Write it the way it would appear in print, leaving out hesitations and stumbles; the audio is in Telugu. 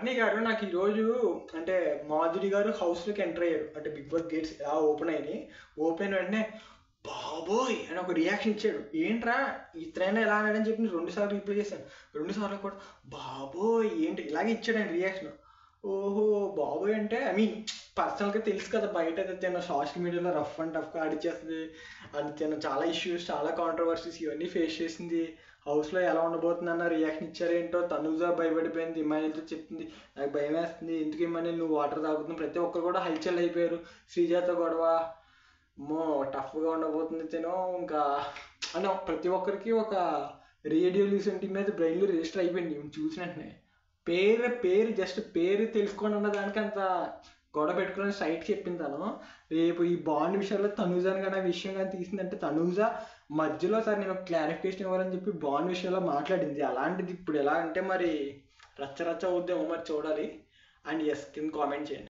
బన్నీ గారు నాకు ఈరోజు అంటే మాధురి గారు హౌస్లోకి ఎంటర్ అయ్యారు. అంటే బిగ్ బాస్ గేట్స్ ఎలా ఓపెన్ అయినాయి. ఓపెన్ అయిన వెంటనే బాబోయ్ అని ఒక రియాక్షన్ ఇచ్చాడు. ఏంట్రా ఇతరైనా ఎలా అన్నాడని చెప్పి నేను 2 సార్లు రిప్లై చేశాను. 2 సార్లు కూడా బాబోయ్ ఏంటి ఇలాగే ఇచ్చాడు ఆయన రియాక్షన్. ఓహో బాబోయ్ అంటే ఐ మీన్ పర్సనల్గా తెలుసు కదా, బయట అయితే తిన్న సోషల్ మీడియాలో రఫ్ అండ్ టఫ్గా ఆడిచ్చేస్తుంది. అది తిన్న చాలా ఇష్యూస్, చాలా కాంట్రవర్సీస్ ఇవన్నీ ఫేస్ చేసింది. హౌస్లో ఎలా ఉండబోతుందన్న రియాక్షన్ ఇచ్చారేంటో. తనుజా భయపడిపోయింది, ఇమానితో చెప్తుంది నాకు భయం వేస్తుంది, ఎందుకు ఇమాని నువ్వు వాటర్ తాగుతున్నావు. ప్రతి ఒక్కరు కూడా హల్చల్ అయిపోయారు. శ్రీజాతో గొడవ మో టఫ్గా ఉండబోతుంది తినో. ఇంకా అంటే ప్రతి ఒక్కరికి ఒక రేడియో లిసన్ మీద బ్రెయిన్లో రిజిస్టర్ అయిపోయింది చూసిన వెంటనే. పేరు పేరు జస్ట్ పేరు తెలుసుకోండి అన్న దానికి అంత గొడవ పెట్టుకుని సైట్ చెప్పింది తను. రేపు ఈ బాండ్ విషయంలో తనూజాని కానీ ఆ విషయం కానీ తీసిందంటే తనూజా మధ్యలో సార్ నేను క్లారిఫికేషన్ ఇవ్వాలని చెప్పి బాండ్ విషయంలో మాట్లాడింది. అలాంటిది ఇప్పుడు ఎలా అంటే మరి రచ్చ రచ్చ అవుద్దేమో మరి చూడాలి. అండ్ ఎస్ కింద కామెంట్ చేయండి.